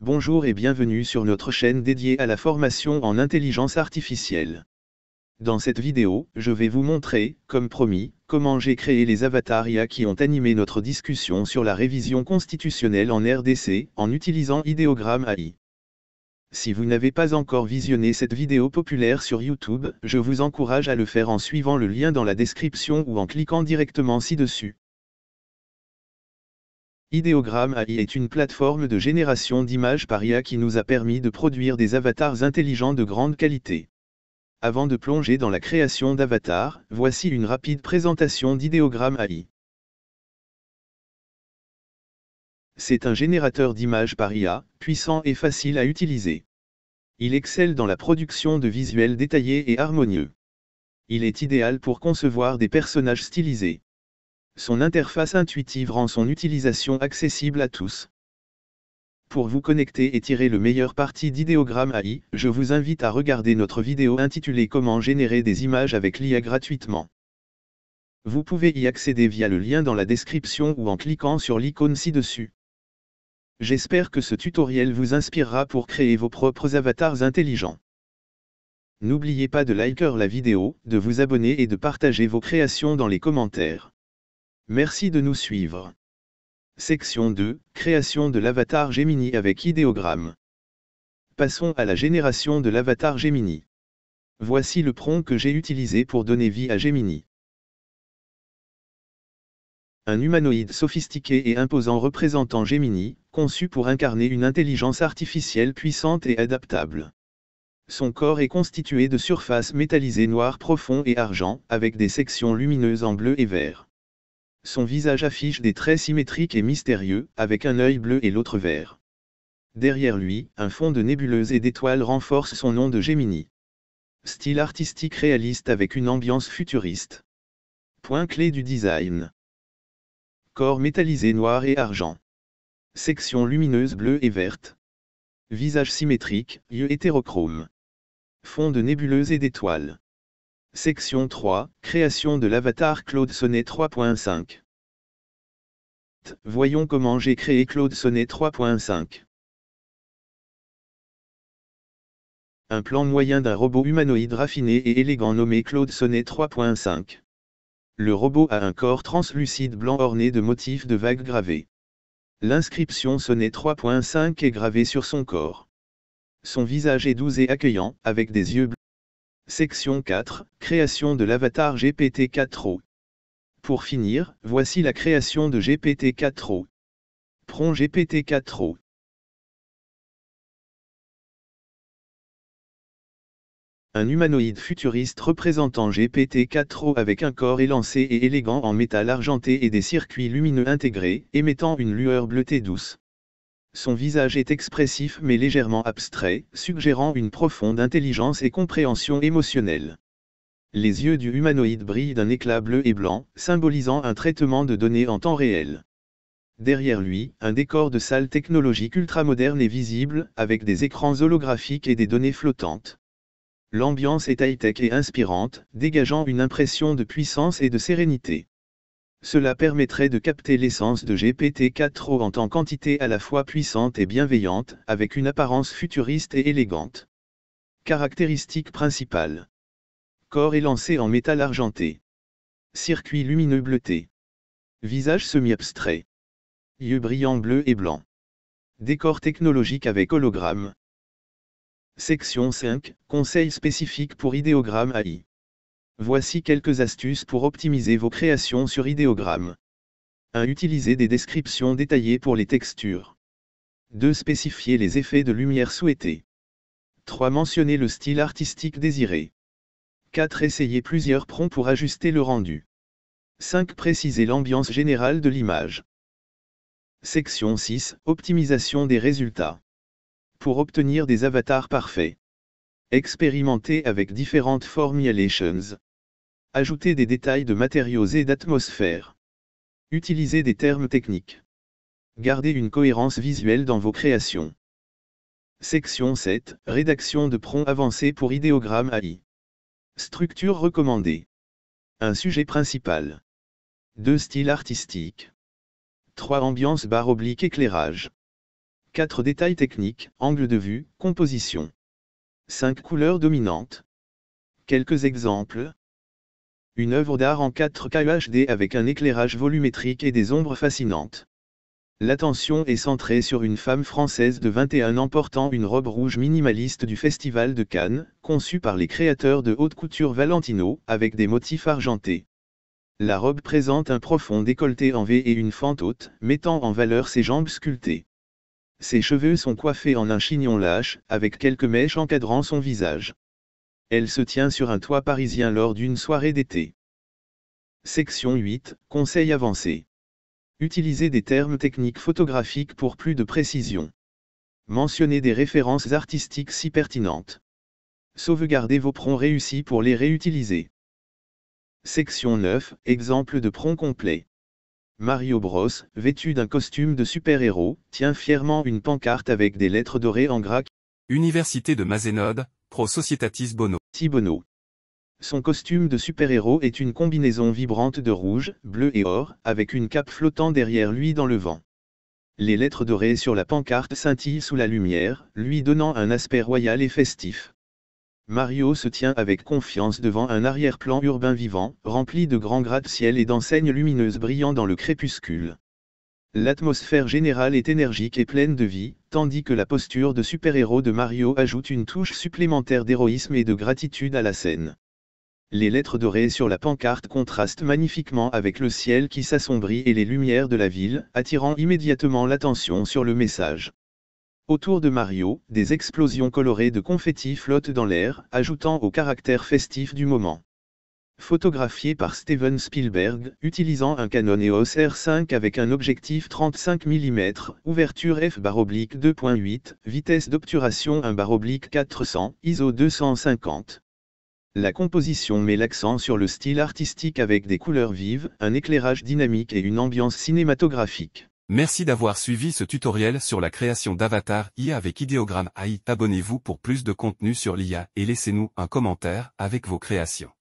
Bonjour et bienvenue sur notre chaîne dédiée à la formation en intelligence artificielle. Dans cette vidéo, je vais vous montrer, comme promis, comment j'ai créé les avatars IA qui ont animé notre discussion sur la révision constitutionnelle en RDC, en utilisant Ideogram AI. Si vous n'avez pas encore visionné cette vidéo populaire sur YouTube, je vous encourage à le faire en suivant le lien dans la description ou en cliquant directement ci-dessus. Ideogram AI est une plateforme de génération d'images par IA qui nous a permis de produire des avatars intelligents de grande qualité. Avant de plonger dans la création d'avatars, voici une rapide présentation d'Ideogram AI. C'est un générateur d'images par IA, puissant et facile à utiliser. Il excelle dans la production de visuels détaillés et harmonieux. Il est idéal pour concevoir des personnages stylisés. Son interface intuitive rend son utilisation accessible à tous. Pour vous connecter et tirer le meilleur parti d'Ideogram AI, je vous invite à regarder notre vidéo intitulée Comment générer des images avec l'IA gratuitement. Vous pouvez y accéder via le lien dans la description ou en cliquant sur l'icône ci-dessus. J'espère que ce tutoriel vous inspirera pour créer vos propres avatars intelligents. N'oubliez pas de liker la vidéo, de vous abonner et de partager vos créations dans les commentaires. Merci de nous suivre. Section 2, création de l'avatar Gemini avec Ideogram. Passons à la génération de l'avatar Gemini. Voici le prompt que j'ai utilisé pour donner vie à Gemini. Un humanoïde sophistiqué et imposant représentant Gemini, conçu pour incarner une intelligence artificielle puissante et adaptable. Son corps est constitué de surfaces métallisées noir profond et argent, avec des sections lumineuses en bleu et vert. Son visage affiche des traits symétriques et mystérieux, avec un œil bleu et l'autre vert. Derrière lui, un fond de nébuleuses et d'étoiles renforce son nom de Gemini. Style artistique réaliste avec une ambiance futuriste. Point clé du design. Corps métallisé noir et argent. Section lumineuse bleue et verte. Visage symétrique, yeux hétérochromes. Fond de nébuleuses et d'étoiles. Section 3, création de l'avatar Claude Sonnet 3.5. Voyons comment j'ai créé Claude Sonnet 3.5. Un plan moyen d'un robot humanoïde raffiné et élégant nommé Claude Sonnet 3.5. Le robot a un corps translucide blanc orné de motifs de vagues gravées. L'inscription Sonnet 3.5 est gravée sur son corps. Son visage est doux et accueillant, avec des yeux bleus. Section 4, création de l'avatar GPT-4o. Pour finir, voici la création de GPT-4o. Prompt GPT-4o. Un humanoïde futuriste représentant GPT-4o avec un corps élancé et élégant en métal argenté et des circuits lumineux intégrés, émettant une lueur bleutée douce. Son visage est expressif mais légèrement abstrait, suggérant une profonde intelligence et compréhension émotionnelle. Les yeux du humanoïde brillent d'un éclat bleu et blanc, symbolisant un traitement de données en temps réel. Derrière lui, un décor de salle technologique ultramoderne est visible, avec des écrans holographiques et des données flottantes. L'ambiance est high-tech et inspirante, dégageant une impression de puissance et de sérénité. Cela permettrait de capter l'essence de GPT-4o en tant qu'entité à la fois puissante et bienveillante, avec une apparence futuriste et élégante. Caractéristiques principales. Corps élancé en métal argenté. Circuit lumineux bleuté. Visage semi-abstrait. Yeux brillants bleus et blancs. Décor technologique avec hologramme. Section 5, conseils spécifiques pour Ideogram AI. Voici quelques astuces pour optimiser vos créations sur Ideogram. 1. Utiliser des descriptions détaillées pour les textures. 2. Spécifier les effets de lumière souhaités. 3. Mentionner le style artistique désiré. 4. Essayer plusieurs prompts pour ajuster le rendu. 5. Préciser l'ambiance générale de l'image. Section 6. Optimisation des résultats. Pour obtenir des avatars parfaits. Expérimenter avec différentes formulations. Ajouter des détails de matériaux et d'atmosphère. Utiliser des termes techniques. Garder une cohérence visuelle dans vos créations. Section 7, rédaction de prompts avancés pour Ideogram AI. Structure recommandée. Un sujet principal. 2 styles artistiques. 3 ambiance /éclairage. 4 détails techniques, angle de vue, composition. 5 couleurs dominantes. Quelques exemples. Une œuvre d'art en 4K UHD avec un éclairage volumétrique et des ombres fascinantes. L'attention est centrée sur une femme française de 21 ans portant une robe rouge minimaliste du Festival de Cannes, conçue par les créateurs de haute couture Valentino, avec des motifs argentés. La robe présente un profond décolleté en V et une fente haute, mettant en valeur ses jambes sculptées. Ses cheveux sont coiffés en un chignon lâche, avec quelques mèches encadrant son visage. Elle se tient sur un toit parisien lors d'une soirée d'été. Section 8, Conseils avancés. Utilisez des termes techniques photographiques pour plus de précision. Mentionnez des références artistiques si pertinentes. Sauvegardez vos prompts réussis pour les réutiliser. Section 9, Exemple de prompt complet. Mario Bros, vêtu d'un costume de super-héros, tient fièrement une pancarte avec des lettres dorées en gras. Université de Mazénode, Pro Societatis Bono. Bono. Son costume de super-héros est une combinaison vibrante de rouge, bleu et or, avec une cape flottant derrière lui dans le vent. Les lettres dorées sur la pancarte scintillent sous la lumière, lui donnant un aspect royal et festif. Mario se tient avec confiance devant un arrière-plan urbain vivant, rempli de grands gratte-ciel et d'enseignes lumineuses brillant dans le crépuscule. L'atmosphère générale est énergique et pleine de vie, tandis que la posture de super-héros de Mario ajoute une touche supplémentaire d'héroïsme et de gratitude à la scène. Les lettres dorées sur la pancarte contrastent magnifiquement avec le ciel qui s'assombrit et les lumières de la ville, attirant immédiatement l'attention sur le message. Autour de Mario, des explosions colorées de confettis flottent dans l'air, ajoutant au caractère festif du moment. Photographié par Steven Spielberg, utilisant un Canon EOS R5 avec un objectif 35 mm, ouverture f/2.8, vitesse d'obturation 1/400, ISO 250. La composition met l'accent sur le style artistique avec des couleurs vives, un éclairage dynamique et une ambiance cinématographique. Merci d'avoir suivi ce tutoriel sur la création d'avatars IA avec Ideogram AI. Abonnez-vous pour plus de contenu sur l'IA et laissez-nous un commentaire avec vos créations.